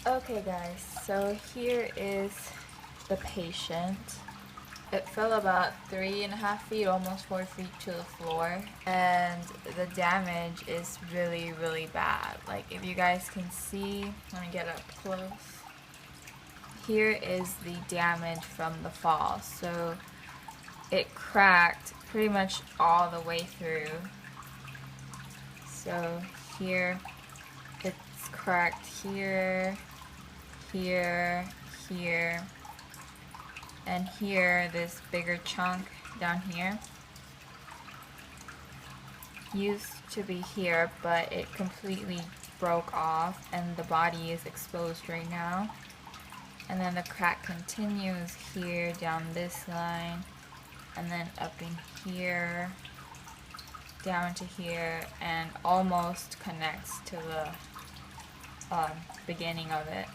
Okay guys, so here is the patient. It fell about 3.5 feet, almost 4 feet to the floor, and the damage is really bad. Like, if you guys can see, let me get up close. Here is the damage from the fall. So it cracked pretty much all the way through. So here it's cracked here, here, here, and here, this bigger chunk down here used to be here, but it completely broke off and the body is exposed right now. And then the crack continues here down this line, and then up in here, down to here, and almost connects to the beginning of it.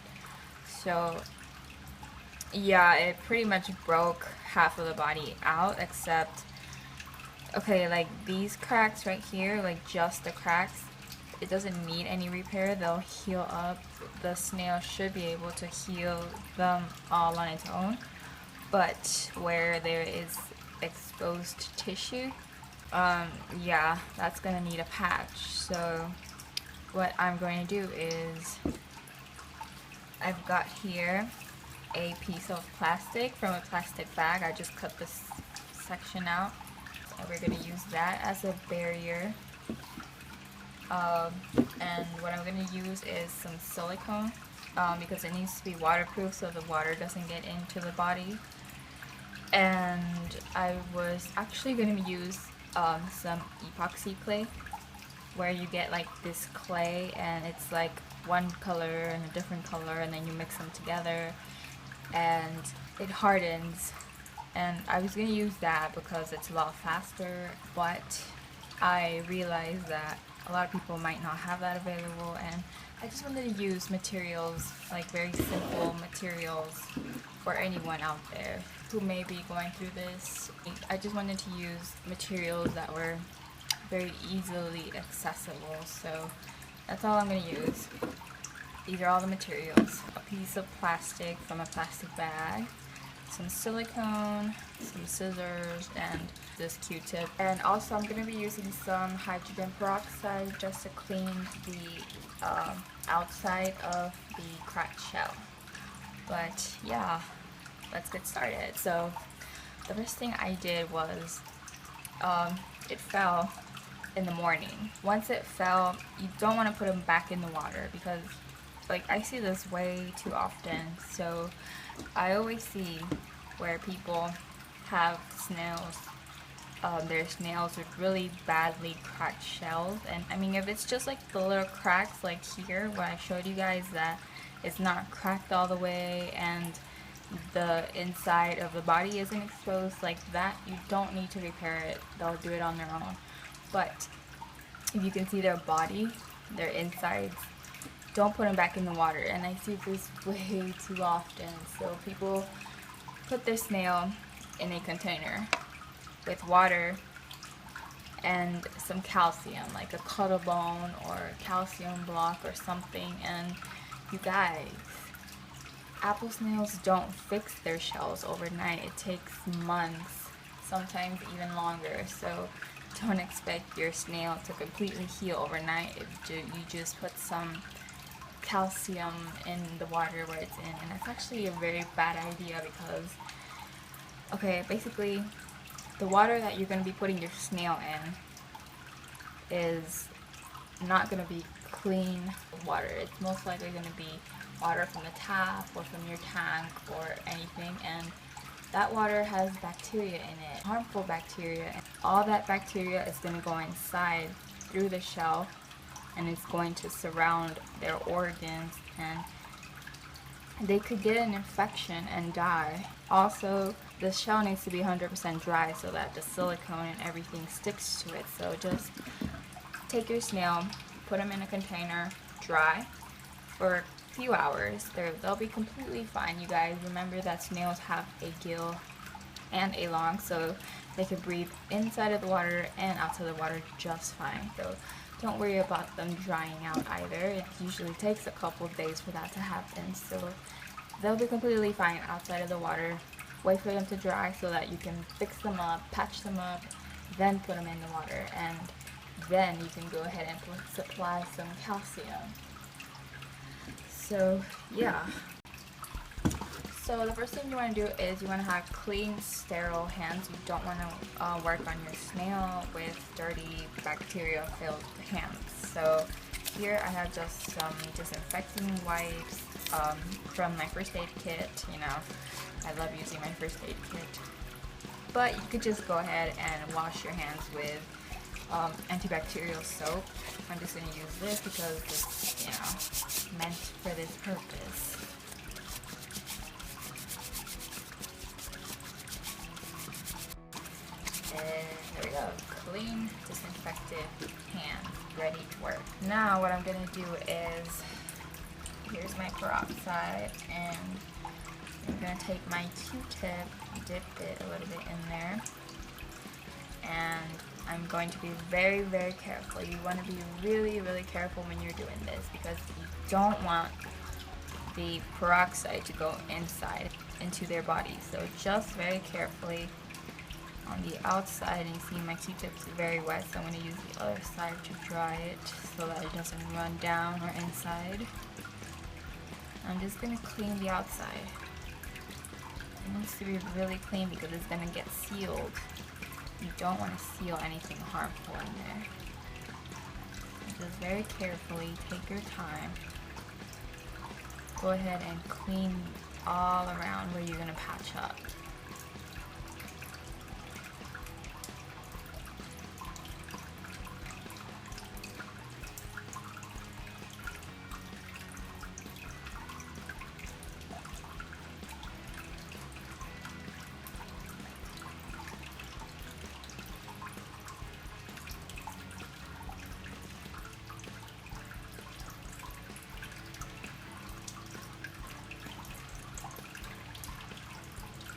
So yeah, it pretty much broke half of the body out, except, okay, like these cracks right here, like just the cracks, it doesn't need any repair. They'll heal up. The snail should be able to heal them all on its own. But where there is exposed tissue, yeah, that's gonna need a patch. So what I'm going to do is, I've got here a piece of plastic from a plastic bag. I just cut this section out, and we're going to use that as a barrier. And what I'm going to use is some silicone, because it needs to be waterproof so the water doesn't get into the body. And I was actually going to use some epoxy clay, where you get like this clay and it's like one color and a different color, and then you mix them together and it hardens. And I was going to use that because it's a lot faster, but I realized that a lot of people might not have that available, and I just wanted to use materials, like very simple materials for anyone out there who may be going through this. I just wanted to use materials that were very easily accessible, so that's all I'm going to use. These are all the materials: a piece of plastic from a plastic bag, some silicone, some scissors, and this Q-tip. And also I'm going to be using some hydrogen peroxide just to clean the outside of the cracked shell. But yeah, let's get started. So the first thing I did was, it fell in the morning. Once it fell, you don't want to put them back in the water, because like I see this way too often. So I always see where people have snails, their snails with really badly cracked shells. And I mean, if it's just like the little cracks like here where I showed you guys that it's not cracked all the way and the inside of the body isn't exposed like that, you don't need to repair it. They'll do it on their own. But if you can see their body, their insides, don't put them back in the water. And I see this way too often. So people put their snail in a container with water and some calcium, like a Cuttlebone or a calcium block or something. And you guys, apple snails don't fix their shells overnight. It takes months, sometimes even longer. So don't expect your snail to completely heal overnight if you just put some calcium in the water where it's in. And that's actually a very bad idea, because, okay, basically the water that you're going to be putting your snail in is not going to be clean water. It's most likely going to be water from the tap or from your tank or anything, and that water has bacteria in it, harmful bacteria, and all that bacteria is going to go inside through the shell, and it's going to surround their organs, and they could get an infection and die. Also, the shell needs to be 100% dry so that the silicone and everything sticks to it. So just take your snail, put them in a container, dry for a few hours. They'll be completely fine. You guys remember that snails have a gill and a lung, so they can breathe inside of the water and outside of the water just fine. So don't worry about them drying out either. It usually takes a couple of days for that to happen, so they'll be completely fine outside of the water. Wait for them to dry so that you can fix them up, patch them up, then put them in the water, and then you can go ahead and supply some calcium. So yeah. So the first thing you want to do is you want to have clean, sterile hands. You don't want to work on your snail with dirty, bacteria-filled hands. So here I have just some disinfecting wipes from my first aid kit. You know, I love using my first aid kit. But you could just go ahead and wash your hands with antibacterial soap. I'm just going to use this because it's, you know, meant for this purpose. And there we go, clean, disinfected hands, ready to work. Now what I'm going to do is, here's my peroxide, and I'm going to take my Q-tip, dip it a little bit in there, and I'm going to be very, very careful. You want to be really, really careful when you're doing this because you don't want the peroxide to go inside into their body. So just very carefully on the outside, and you see my Q-tip's very wet, so I'm going to use the other side to dry it so that it doesn't run down or inside. I'm just going to clean the outside. It needs to be really clean because it's going to get sealed. You don't want to seal anything harmful in there. So just very carefully, take your time. Go ahead and clean all around where you're going to patch up.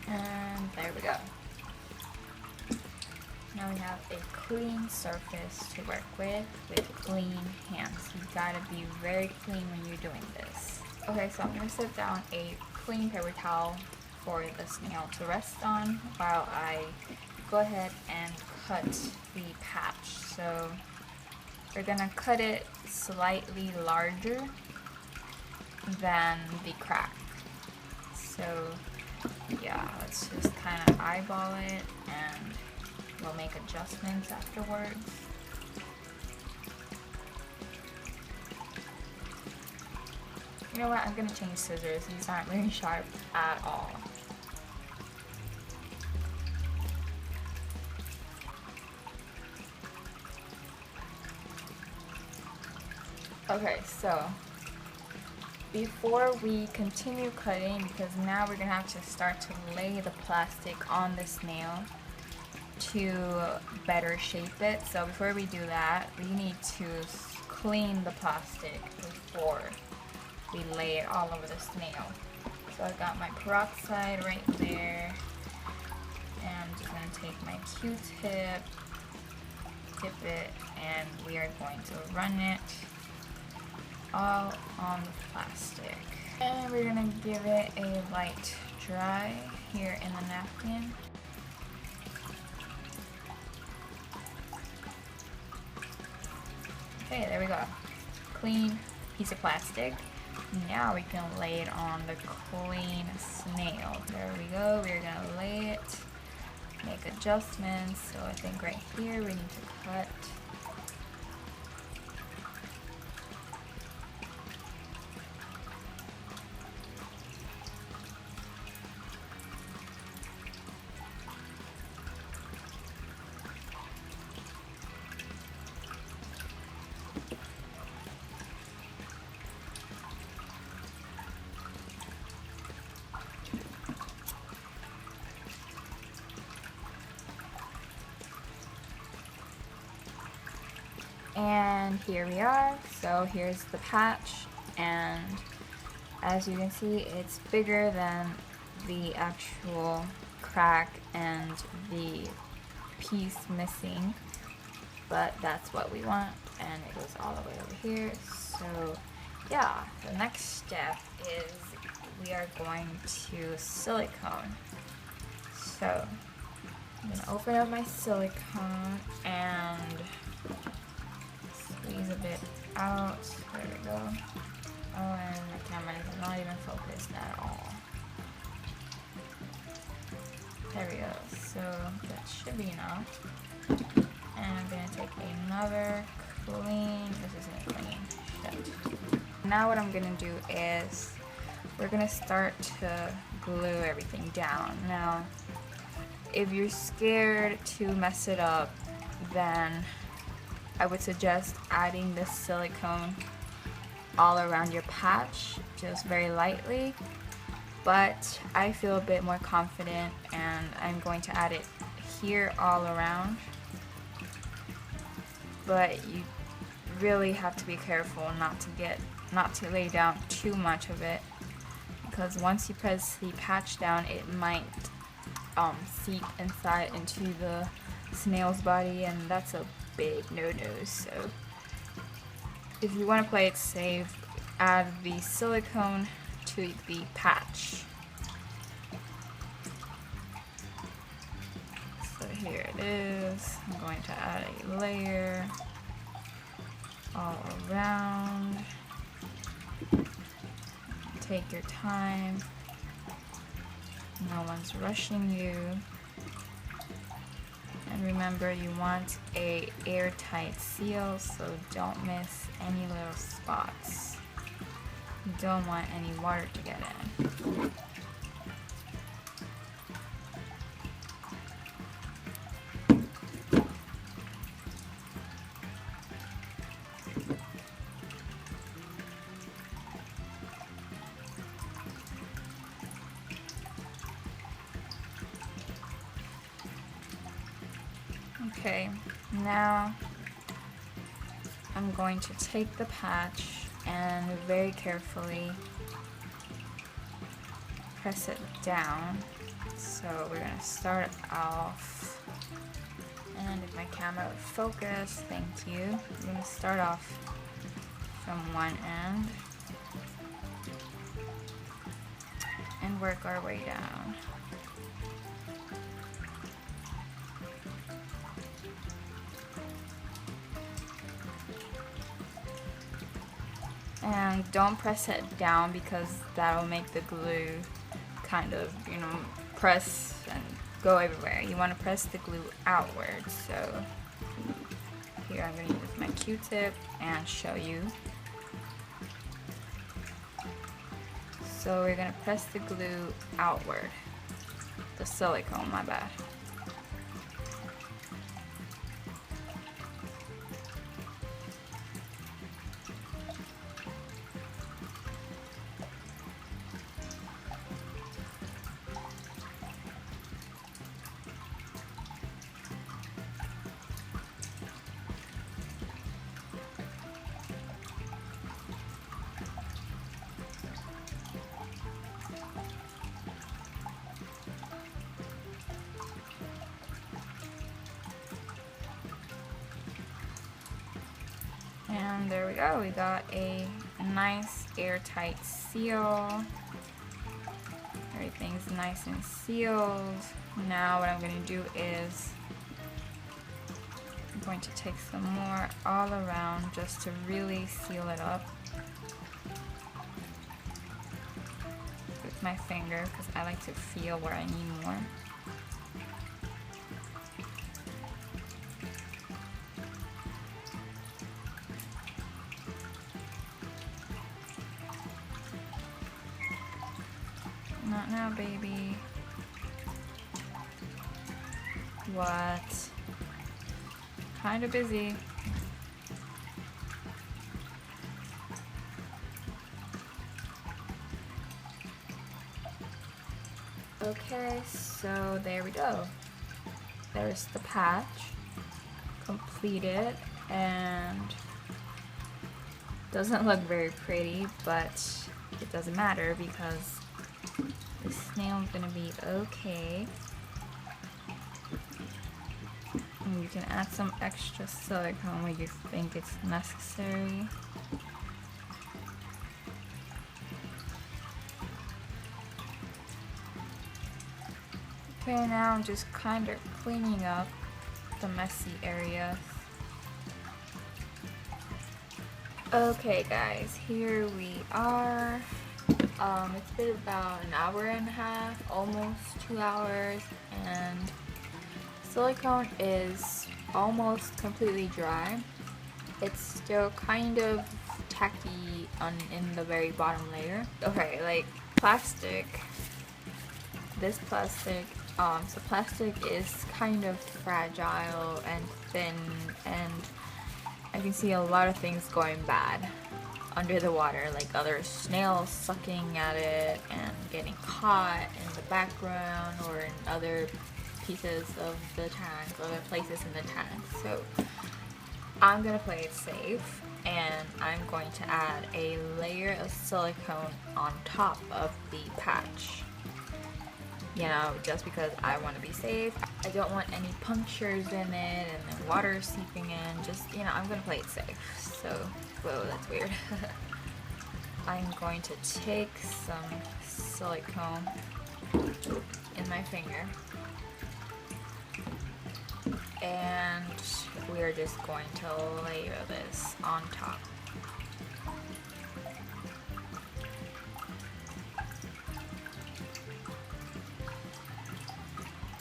And there we go. Now we have a clean surface to work with clean hands. You gotta be very clean when you're doing this. Okay, so I'm gonna set down a clean paper towel for the snail to rest on while I go ahead and cut the patch. So we're gonna cut it slightly larger than the crack. So yeah, let's just kind of eyeball it and we'll make adjustments afterwards. You know what, I'm going to change scissors. These aren't very sharp at all. Okay, so before we continue cutting, because now we're going to have to start to lay the plastic on the snail to better shape it. So before we do that, we need to clean the plastic before we lay it all over the snail. So I got my peroxide right there, and I'm just going to take my Q-tip, dip it, and we are going to run it all on the plastic. And we're going to give it a light dry here in the napkin. Okay, there we go. Clean piece of plastic. Now we can lay it on the clean snail. There we go. We're going to lay it, make adjustments. So I think right here we need to cut. And here we are. So here's the patch, and as you can see, it's bigger than the actual crack and the piece missing, but that's what we want. and it goes all the way over here. So yeah, the next step is we are going to silicone. So I'm gonna open up my silicone and squeeze a bit out. There we go. Oh, and my camera is not even focused at all. There we go. So that should be enough. And I'm gonna take another clean. This isn't clean. Shit. Now what I'm gonna do is we're gonna start to glue everything down. Now, if you're scared to mess it up, then I would suggest adding this silicone all around your patch, just very lightly. But I feel a bit more confident and I'm going to add it here all around. But you really have to be careful not to lay down too much of it, because once you press the patch down, it might seep inside into the snail's body, and that's a big no-no. So if you want to play it safe, add the silicone to the patch. So here it is. I'm going to add a layer all around. Take your time. No one's rushing you. And remember, you want a airtight seal, so don't miss any little spots. You don't want any water to get in. Okay, now I'm going to take the patch and very carefully press it down. So we're going to start off, and if my camera would focus, thank you. We're going to start off from one end and work our way down. And don't press it down, because that'll make the glue kind of, press and go everywhere. You want to press the glue outward. So here I'm going to use my Q-tip and show you. So we're going to press the glue outward. The silicone, my bad. And there we go, we got a nice airtight seal. Everything's nice and sealed. Now what I'm going to do is I'm going to take some more all around just to really seal it up with my finger, because I like to feel where I need more. Not now, baby. What? Kinda busy. Okay, so there we go. There's the patch completed, and doesn't look very pretty, but it doesn't matter because the snail's gonna be okay. And you can add some extra silicone when you think it's necessary. Okay, now I'm just kind of cleaning up the messy areas. Okay guys, here we are. It's been about an hour and a half, almost 2 hours, and silicone is almost completely dry. It's still kind of tacky in the very bottom layer. Okay, like plastic, this plastic, so plastic is kind of fragile and thin, and I can see a lot of things going bad under the water, like other snails sucking at it and getting caught in the background or in other pieces of the tank, other places in the tank. So I'm gonna play it safe, and I'm going to add a layer of silicone on top of the patch. You know, just because I want to be safe. I don't want any punctures in it and then water seeping in. Just, you know, I'm gonna play it safe. So, whoa, that's weird. I'm going to take some silicone in my finger, and we're just going to layer this on top.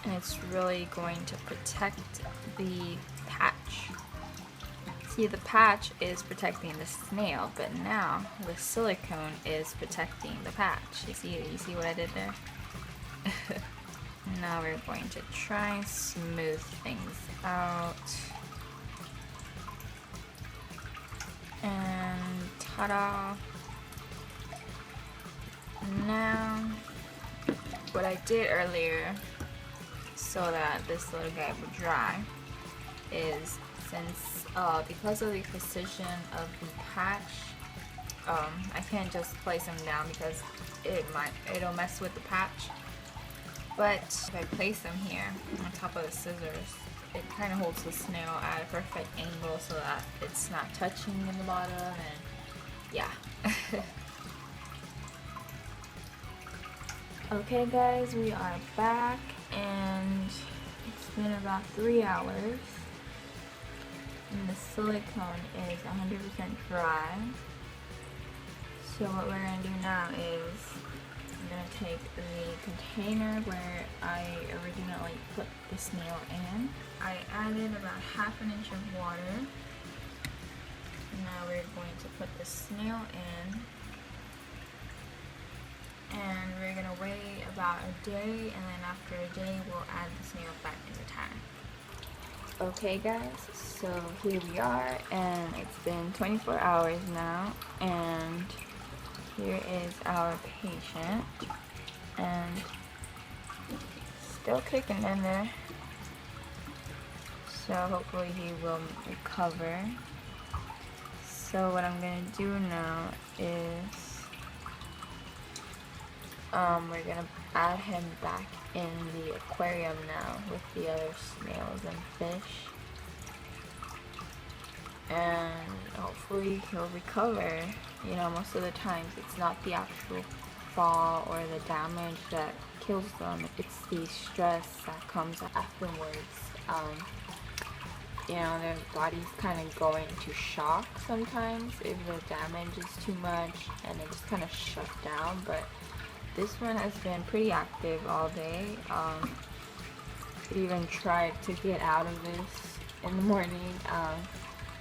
And it's really going to protect the patch. See, the patch is protecting the snail, but now the silicone is protecting the patch. You see what I did there? Now we're going to try and smooth things out. And ta-da! Now, what I did earlier so that this little guy would dry is, since because of the precision of the patch, I can't just place them down because it'll mess with the patch. But if I place them here on top of the scissors, it kind of holds the snail at a perfect angle so that it's not touching in the bottom, and yeah. Okay guys, we are back, and it's been about 3 hours, and the silicone is 100% dry. So what we're going to do now is I'm going to take the container where I originally put the snail in. I added about ½ inch of water. Now we're going to put the snail in. And we're going to wait about a day, and then after a day we'll add the snail back in the tank. Okay guys, so here we are, and it's been 24 hours now, and here is our patient, and still kicking in there, so hopefully he will recover. So what I'm going to do now is we're going to add him back in the aquarium now with the other snails and fish, and hopefully he'll recover. You know, most of the times it's not the actual fall or the damage that kills them, it's the stress that comes afterwards. You know, their body's kind of go into shock sometimes if the damage is too much, and they just kind of shut down. But this one has been pretty active all day. It even tried to get out of this in the morning.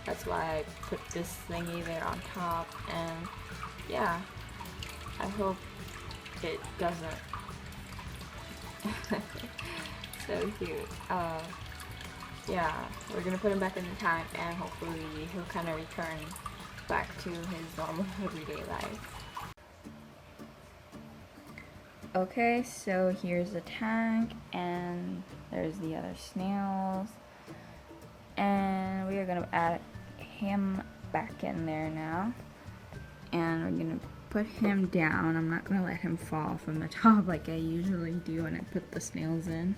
That's why I put this thingy there on top, and yeah, I hope it doesn't. So cute. Yeah, we're gonna put him back in the tank, and hopefully he'll kind of return back to his normal everyday life. Okay, so here's the tank, and there's the other snails, and we are gonna add him back in there now, and we're gonna put him down. I'm not gonna let him fall from the top like I usually do when I put the snails in.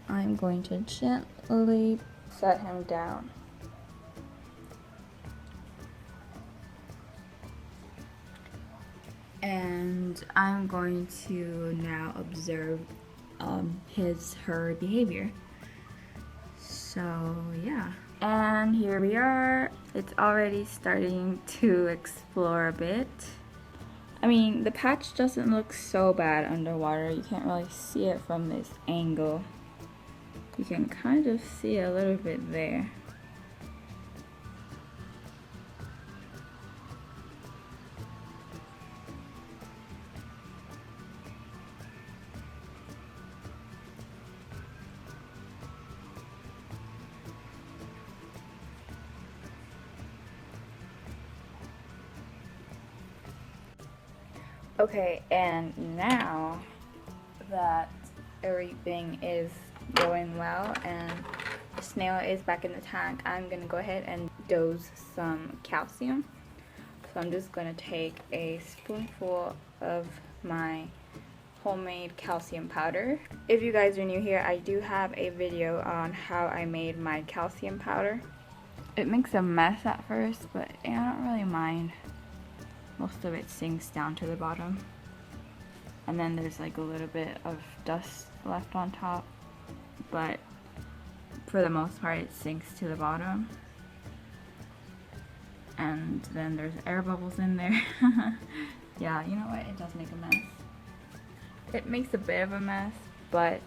I'm going to gently set him down. And I'm going to now observe her behavior. So yeah. And here we are. It's already starting to explore a bit. I mean, the patch doesn't look so bad underwater. You can't really see it from this angle. You can kind of see a little bit there. Okay, and now that everything is going well and the snail is back in the tank, I'm gonna go ahead and dose some calcium. So I'm just gonna take a spoonful of my homemade calcium powder. If you guys are new here, I do have a video on how I made my calcium powder. It makes a mess at first, but I don't really mind. Most of it sinks down to the bottom. And then there's like a little bit of dust left on top, but for the most part it sinks to the bottom. And then there's air bubbles in there. Yeah, you know what? It does make a mess. It makes a bit of a mess, but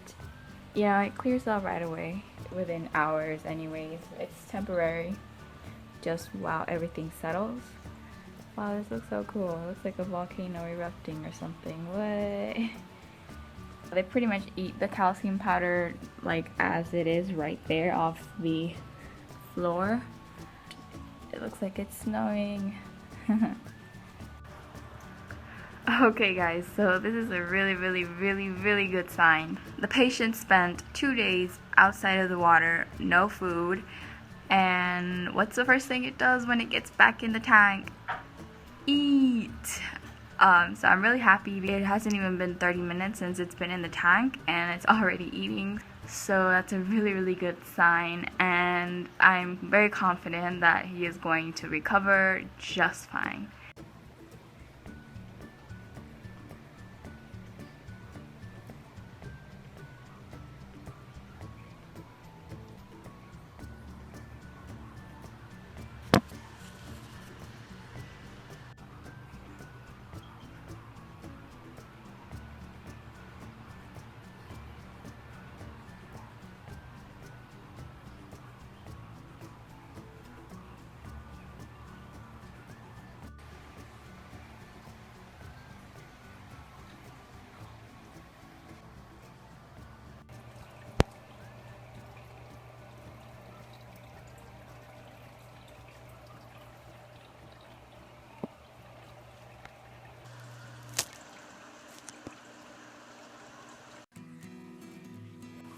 you know, it clears up right away within hours anyways. It's temporary, just while everything settles. Wow, this looks so cool. It looks like a volcano erupting or something. What? They pretty much eat the calcium powder like as it is right there off the floor. It looks like it's snowing. Okay guys, so this is a really good sign. The patient spent 2 days outside of the water, no food, and what's the first thing it does when it gets back in the tank? Eat. So I'm really happy. It hasn't even been 30 minutes since it's been in the tank and it's already eating. So that's a really good sign, and I'm very confident that he is going to recover just fine.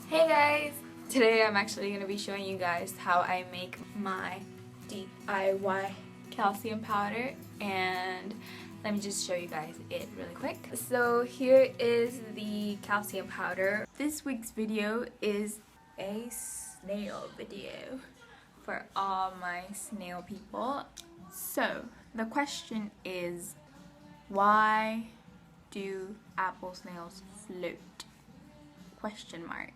Hey guys! Today I'm actually going to be showing you guys how I make my DIY calcium powder, and let me just show you guys it really quick. So here is the calcium powder. This week's video is a snail video for all my snail people. So the question is, why do apple snails float? Question mark.